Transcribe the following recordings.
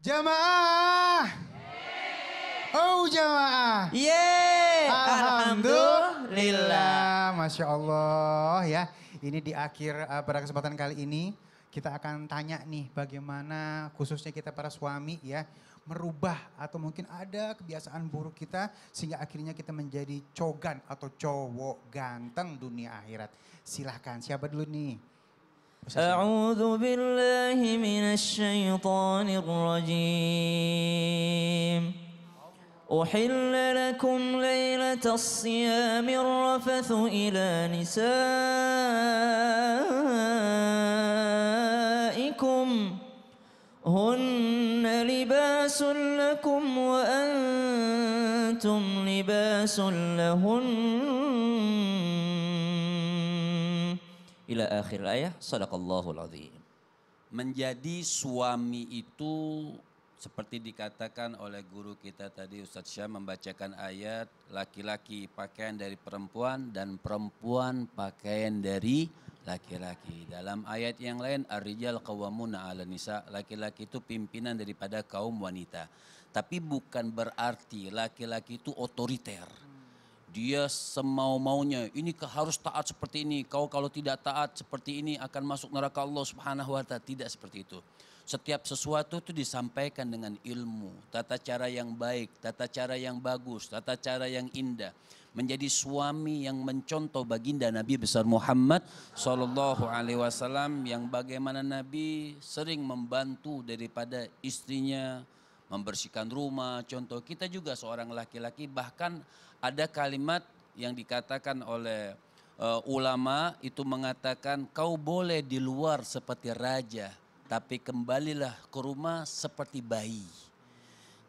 Jamaah. Oh jamaah. Yeay. Alhamdulillah. Masya Allah ya. Ini di akhir pada kesempatan kali ini kita akan tanya nih bagaimana khususnya kita para suami ya. Merubah atau mungkin ada kebiasaan buruk kita sehingga akhirnya kita menjadi cogan atau cowok ganteng dunia akhirat. Silahkan siapa dulu nih? أعوذ بالله من الشيطان الرجيم أحل لكم ليلة الصيام الرفث إلى نسائكم هن لباس لكم وأنتم لباس لهن ila akhir ayat. Sadaqallahul azim. Menjadi suami itu seperti dikatakan oleh guru kita tadi Ustadz Syah membacakan ayat laki-laki pakaian dari perempuan dan perempuan pakaian dari laki-laki. Dalam ayat yang lain ar-rijal qawwamuna 'alan nisa, laki-laki itu pimpinan daripada kaum wanita. Tapi bukan berarti laki-laki itu otoriter. Dia semau-maunya, ini harus taat seperti ini. Kau kalau tidak taat seperti ini akan masuk neraka Allah Subhanahu wa ta'ala. Tidak seperti itu. Setiap sesuatu itu disampaikan dengan ilmu, tata cara yang baik, tata cara yang bagus, tata cara yang indah. Menjadi suami yang mencontoh baginda Nabi besar Muhammad sallallahu alaihi wasallam yang bagaimana Nabi sering membantu daripada istrinya membersihkan rumah. Contoh kita juga seorang laki-laki, bahkan ada kalimat yang dikatakan oleh ulama itu mengatakan kau boleh di luar seperti raja tapi kembalilah ke rumah seperti bayi.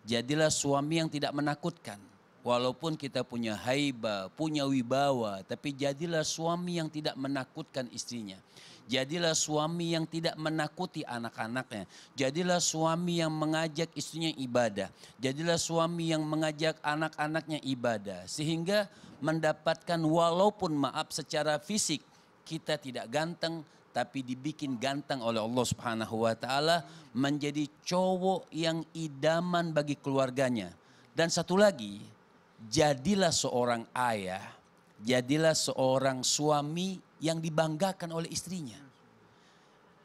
Jadilah suami yang tidak menakutkan. Walaupun kita punya haiba, punya wibawa, tapi jadilah suami yang tidak menakutkan istrinya. Jadilah suami yang tidak menakuti anak-anaknya. Jadilah suami yang mengajak istrinya ibadah. Jadilah suami yang mengajak anak-anaknya ibadah. Sehingga mendapatkan walaupun maaf secara fisik kita tidak ganteng, tapi dibikin ganteng oleh Allah Subhanahu wa ta'ala menjadi cowok yang idaman bagi keluarganya. Dan satu lagi, jadilah seorang ayah, jadilah seorang suami yang dibanggakan oleh istrinya.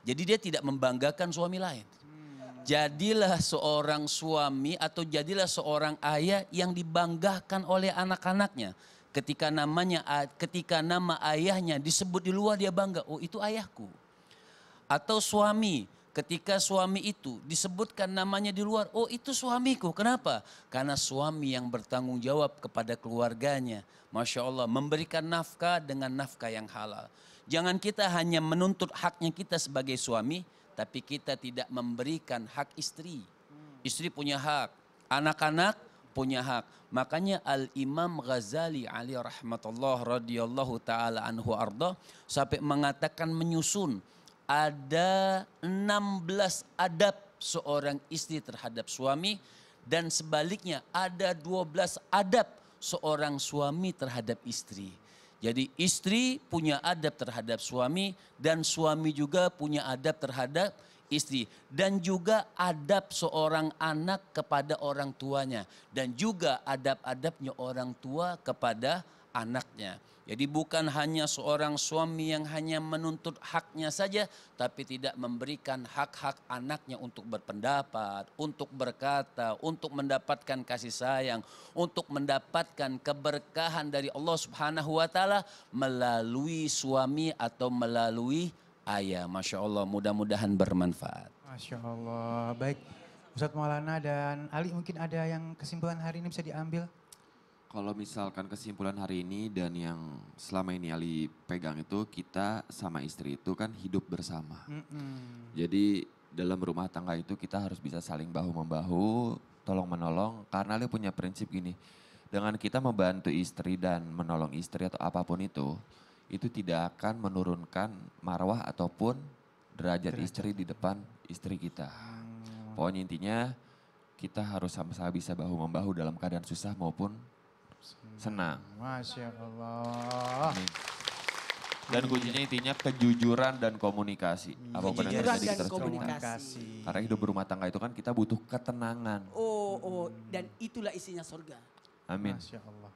Jadi dia tidak membanggakan suami lain. Jadilah seorang suami atau jadilah seorang ayah yang dibanggakan oleh anak-anaknya. Ketika nama ayahnya disebut di luar dia bangga, oh itu ayahku. Atau suami, ketika suami itu disebutkan namanya di luar, oh itu suamiku. Kenapa? Karena suami yang bertanggung jawab kepada keluarganya. Masya Allah, memberikan nafkah dengan nafkah yang halal. Jangan kita hanya menuntut haknya kita sebagai suami, tapi kita tidak memberikan hak istri. Istri punya hak, anak-anak punya hak. Makanya Al-Imam Ghazali alaihi rahmatullah radhiyallahu ta'ala anhu arda sampai mengatakan menyusun ada 16 adab seorang istri terhadap suami dan sebaliknya ada 12 adab seorang suami terhadap istri. Jadi istri punya adab terhadap suami dan suami juga punya adab terhadap istri. Dan juga adab seorang anak kepada orang tuanya. Dan juga adab-adabnya orang tua kepada anaknya. Jadi bukan hanya seorang suami yang hanya menuntut haknya saja, tapi tidak memberikan hak-hak anaknya untuk berpendapat, untuk berkata, untuk mendapatkan kasih sayang, untuk mendapatkan keberkahan dari Allah Subhanahu wa ta'ala melalui suami atau melalui ayah. Masya Allah, mudah-mudahan bermanfaat. Masya Allah, baik. Ustadz Maulana dan Ali mungkin ada yang kesimpulan hari ini bisa diambil? Kalau misalkan kesimpulan hari ini dan yang selama ini Ali pegang itu kita sama istri itu kan hidup bersama. Jadi dalam rumah tangga itu kita harus bisa saling bahu-membahu, tolong menolong. Karena Ali punya prinsip gini, dengan kita membantu istri dan menolong istri atau apapun itu tidak akan menurunkan marwah ataupun derajat istri di depan istri kita. Pokoknya intinya kita harus sama-sama bisa bahu-membahu dalam keadaan susah maupun senang. Masya Allah. Amin. Dan kuncinya intinya kejujuran dan komunikasi. Apapun yang Kejujuran terjadi dan kita harus komunikasi. Karena hidup berumah tangga itu kan kita butuh ketenangan. Dan itulah isinya surga. Amin. Masya Allah.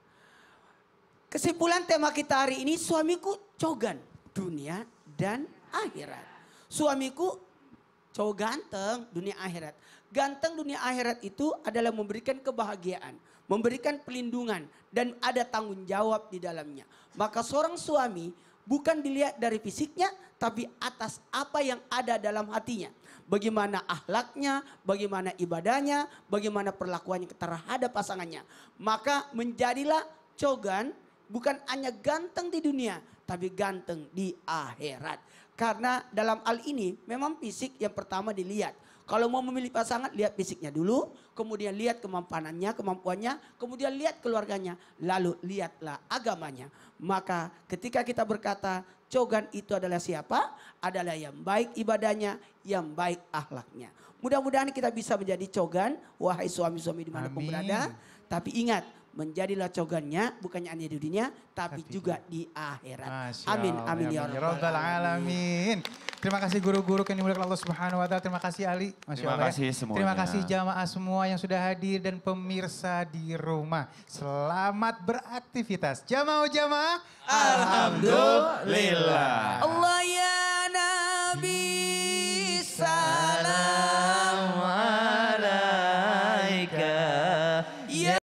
Kesimpulan tema kita hari ini, suamiku cogan dunia dan akhirat. Suamiku cowok ganteng dunia akhirat. Ganteng dunia akhirat itu adalah memberikan kebahagiaan, memberikan pelindungan dan ada tanggung jawab di dalamnya. Maka seorang suami bukan dilihat dari fisiknya tapi atas apa yang ada dalam hatinya. Bagaimana akhlaknya, bagaimana ibadahnya, bagaimana perlakuannya terhadap pasangannya. Maka menjadilah cogan bukan hanya ganteng di dunia, tapi ganteng di akhirat. Karena dalam hal ini memang fisik yang pertama dilihat. Kalau mau memilih pasangan, lihat fisiknya dulu, kemudian lihat kemampuannya, kemudian lihat keluarganya, lalu lihatlah agamanya. Maka ketika kita berkata cogan itu adalah siapa? Adalah yang baik ibadahnya, yang baik akhlaknya. Mudah-mudahan kita bisa menjadi cogan, wahai suami-suami dimanapun Amin. berada. Tapi ingat, menjadilah cogannya bukannya hanya di dunia tapi juga di akhirat. Masya Amin, Allah, amin ya rabbal alamin. Terima kasih guru-guru yang dimuliakan Allah Subhanahu wa taala. Terima kasih Ali. Masya Terima Allah, kasih semuanya. Terima kasih jamaah semua yang sudah hadir dan pemirsa di rumah. Selamat beraktivitas. Jamaah. Alhamdulillah.